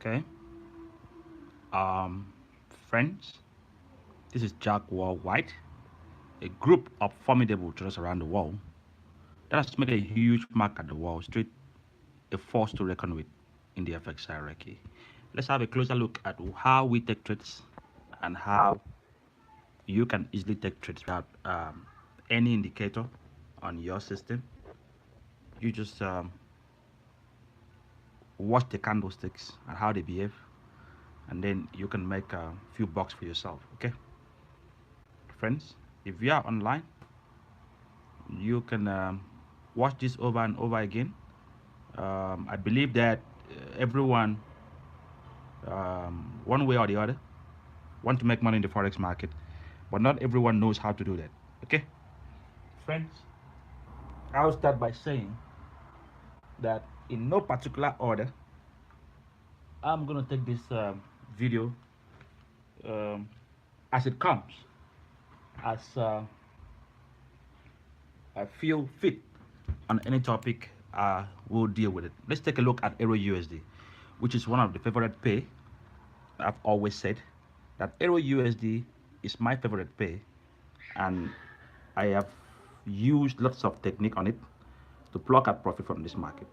Okay. Um, Friends, this is Jack Worldwide, a group of formidable traders around the world that has made a huge mark at the Wall Street, a force to reckon with in the FX hierarchy. Let's have a closer look at how we take trades and how you can easily take trades without any indicator on your system. You just watch the candlesticks and how they behave, and then you can make a few bucks for yourself. Okay, friends, if you are online, you can watch this over and over again. I believe that everyone, one way or the other, want to make money in the forex market, but not everyone knows how to do that. Okay, friends, I'll start by saying that in no particular order, I'm gonna take this video um, as it comes, as I feel fit on any topic. We'll deal with it. Let's take a look at Euro USD, which is one of the favorite pay. I've always said that Euro USD is my favorite pay, and I have used lots of technique on it to pluck out profit from this market.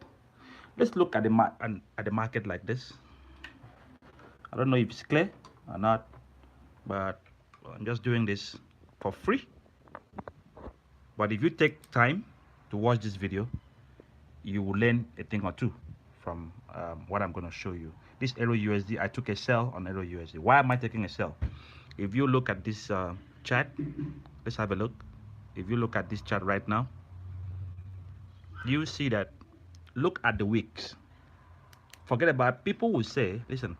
Let's look at the market like this. I don't know if it's clear or not, but I'm just doing this for free. But if you take time to watch this video, you will learn a thing or two from what I'm going to show you. This Euro USD, I took a sell on Euro USD. Why am I taking a sell? If you look at this chart, let's have a look. If you look at this chart right now, you see that, look at the wicks. Forget about, people will say, listen,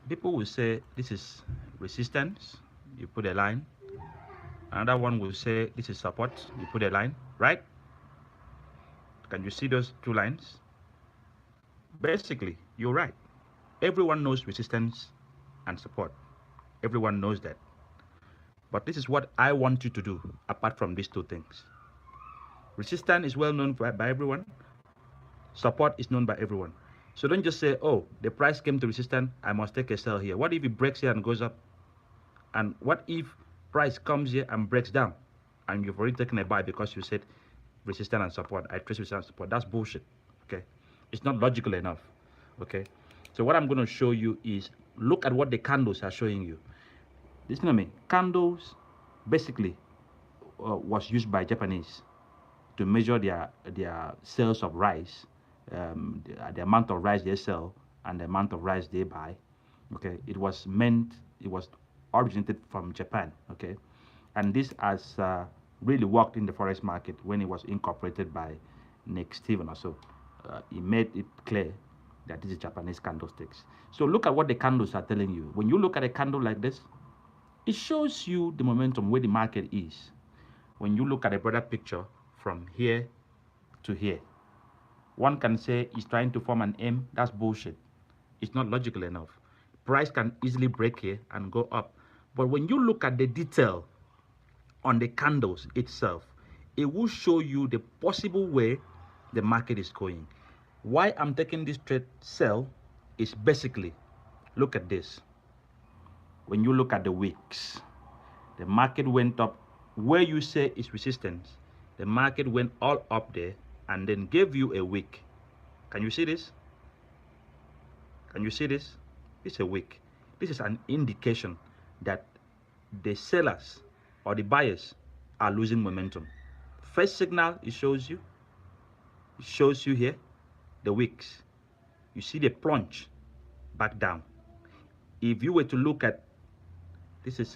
people will say this is resistance, you put a line. Another one will say this is support, you put a line, right? Can you see those two lines? Basically, you're right. Everyone knows resistance and support. Everyone knows that. But this is what I want you to do apart from these two things. Resistance is well known by everyone. Support is known by everyone. So don't just say, oh, the price came to resistance, I must take a sell here. What if it breaks here and goes up? And what if price comes here and breaks down? And you've already taken a buy because you said resistance and support. I trace resistance and support. That's bullshit. Okay? It's not logical enough. Okay? So what I'm going to show you is, look at what the candles are showing you. Listen to me. Candles basically was used by Japanese to measure their sales of rice, the amount of rice they sell and the amount of rice they buy. Okay, it was originated from Japan. Okay, and this has really worked in the forex market when it was incorporated by Nick Steven or so. He made it clear that this is Japanese candlesticks. So look at what the candles are telling you. When you look at a candle like this, it shows you the momentum where the market is. When you look at a broader picture from here to here, one can say it's trying to form an M. That's bullshit. It's not logical enough. Price can easily break here and go up. But when you look at the detail on the candles itself, it will show you the possible way the market is going. Why I'm taking this trade sell is basically, look at this. When you look at the wicks, the market went up where you say is resistance. The market went all up there and then gave you a wick. Can you see this? Can you see this? It's a wick. This is an indication that the sellers or the buyers are losing momentum. First signal it shows you here, the wicks. You see the plunge back down. If you were to look at, this is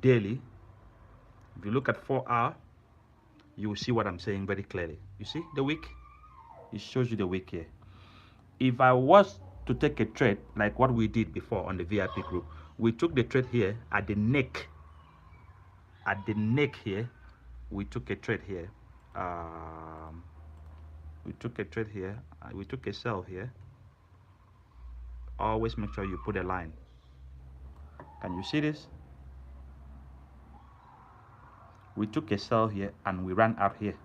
daily. If you look at 4 hour, you will see what I'm saying very clearly. You see the wick? It shows you the wick here. If I was to take a trade like what we did before on the VIP group, we took the trade here at the neck. At the neck here, we took a trade here. We took a trade here. We took a sell here. Always make sure you put a line. Can you see this? We took a sell here and we ran out here.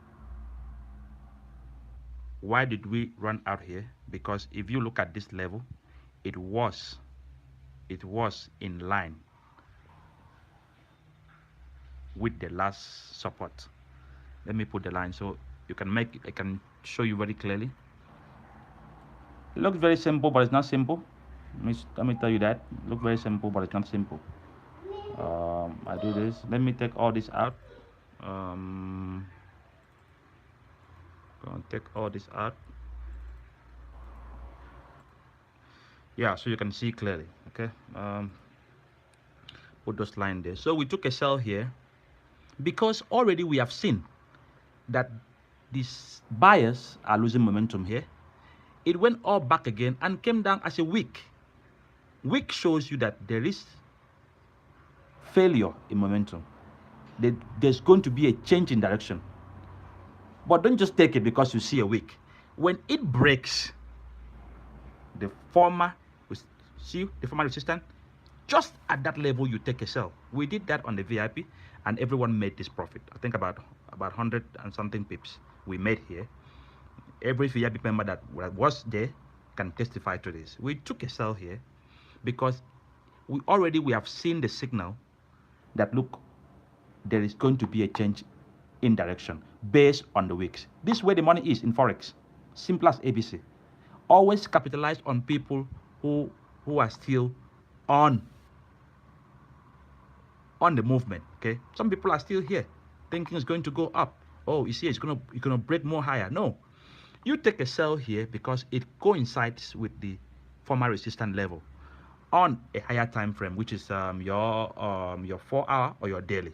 Why did we run out here? Because if you look at this level, it was in line with the last support. Let me put the line so you can make I can show you very clearly. It looks very simple, but it's not simple. Let me tell you that. It looks very simple, but it's not simple. I do this. Let me take all this out. Gonna take all this out. Yeah, so you can see clearly. Okay. Put those line there. So we took a sell here because already we have seen that these buyers are losing momentum here. It went all back again and came down as a wick. Wick shows you that there is failure in momentum. There's going to be a change in direction. But don't just take it because you see a wick. When it breaks the former, see the former resistance, just at that level you take a sell. We did that on the VIP and everyone made this profit. I think about 100 and something pips we made here. Every VIP member that was there can testify to this. We took a sell here because we have seen the signal that look, there is going to be a change in direction based on the wicks. This is where the money is in Forex. Simple as ABC. Always capitalize on people who are still on the movement. Okay, some people are still here thinking it's going to go up. Oh, you see, it's gonna break more higher. No, you take a sell here because it coincides with the former resistance level on a higher time frame, which is your 4-hour or your daily.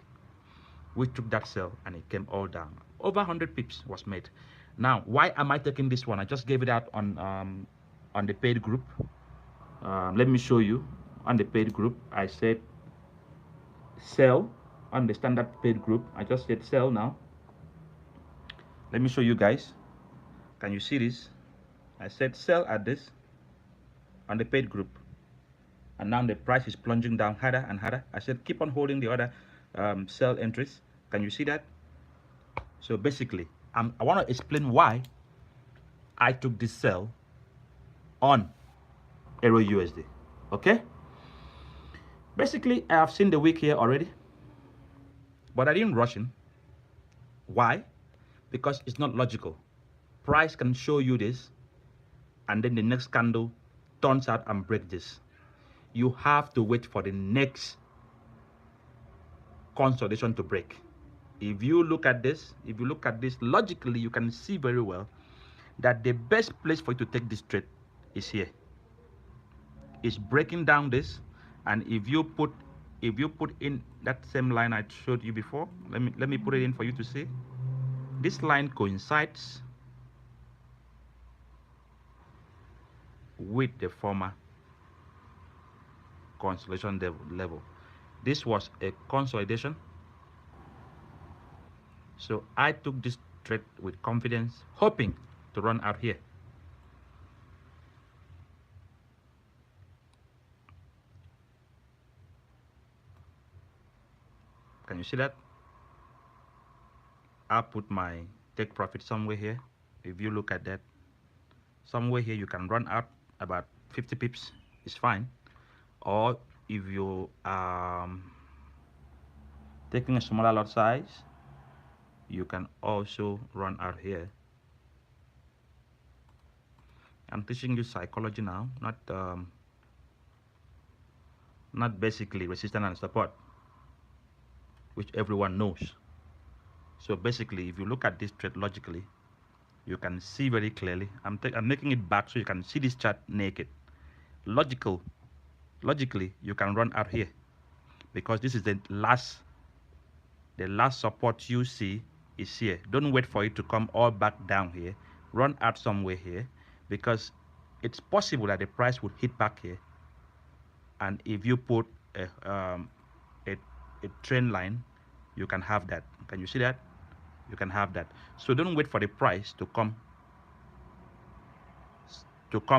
We took that sell and it came all down. Over 100 pips was made. Now, why am I taking this one? I just gave it out on the paid group. Let me show you. On the paid group, I said sell. On the standard paid group, I just said sell now. Let me show you guys. Can you see this? I said sell at this on the paid group. And now the price is plunging down harder and harder. I said keep on holding the other sell entries. Can you see that? So basically, I want to explain why I took this sell on Euro USD. Okay? Basically, I have seen the wick here already, but I didn't rush in. Why? Because it's not logical. Price can show you this, and then the next candle turns out and breaks this. You have to wait for the next consolidation to break. If you look at this logically, you can see very well that the best place for you to take this trade is here. It's breaking down this, and if you put in that same line I showed you before, let me put it in for you to see. This line coincides with the former consolidation level. This was a consolidation, so I took this trade with confidence, hoping to run out here. Can you see that? I'll put my take profit somewhere here. If you look at that, somewhere here you can run out about 50 pips, it's fine. Or if you taking a smaller lot size, you can also run out here. I'm teaching you psychology now, not basically resistance and support, which everyone knows. So basically, if you look at this trade logically, you can see very clearly. I'm making it back so you can see this chart naked. Logically, you can run out here because this is the last support you see is here. Don't wait for it to come all back down here. Run out somewhere here, because it's possible that the price would hit back here, and if you put a trend line, you can have that. Can you see that? You can have that. So don't wait for the price to come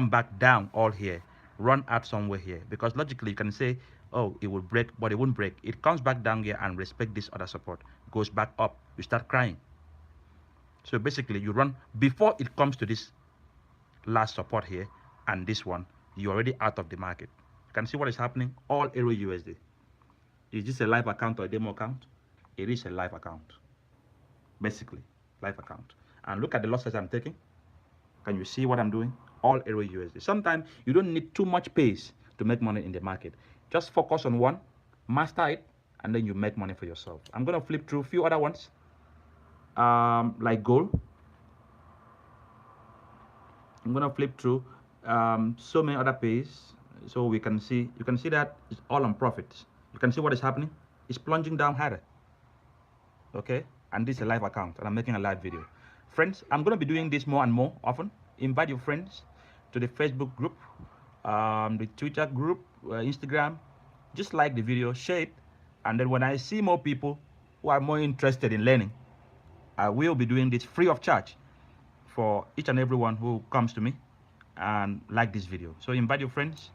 back down all here. Run out somewhere here, because logically you can say, oh, it will break, but it won't break. It comes back down here and respect this other support, goes back up, you start crying. So basically you run before it comes to this last support here and this one. you're already out of the market. You can see what is happening. All Aero USD. Is this a live account or a demo account? It is a live account, basically live account. And look at the losses I'm taking. Can you see what I'm doing? All Aero USD. Sometimes you don't need too much pace to make money in the market. Just focus on one, master it, and then you make money for yourself. I'm gonna flip through a few other ones, like gold. I'm gonna flip through so many other pays, so we can see. You can see that it's all on profits. You can see what is happening. It's plunging down harder. Okay, and this is a live account, and I'm making a live video. Friends, I'm gonna be doing this more and more often. Invite your friends to the Facebook group, the Twitter group, Instagram. Just like the video, share it, and then when I see more people who are more interested in learning, I will be doing this free of charge for each and everyone who comes to me and like this video. So invite your friends.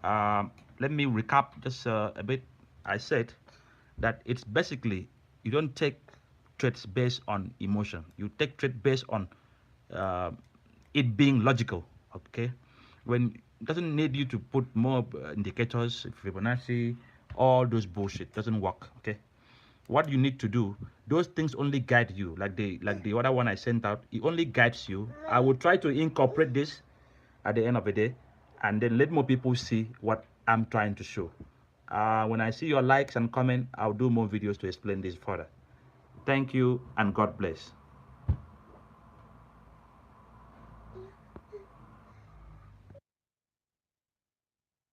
Let me recap just a bit. I said that it's basically, you don't take trades based on emotion. You take trade based on it being logical. Okay, when it doesn't need you to put more indicators, Fibonacci, all those bullshit doesn't work. Okay, what you need to do, those things only guide you, like the other one I sent out, it only guides you. I will try to incorporate this at the end of the day, and then let more people see what I'm trying to show. When I see your likes and comment, I'll do more videos to explain this further. Thank you and God bless.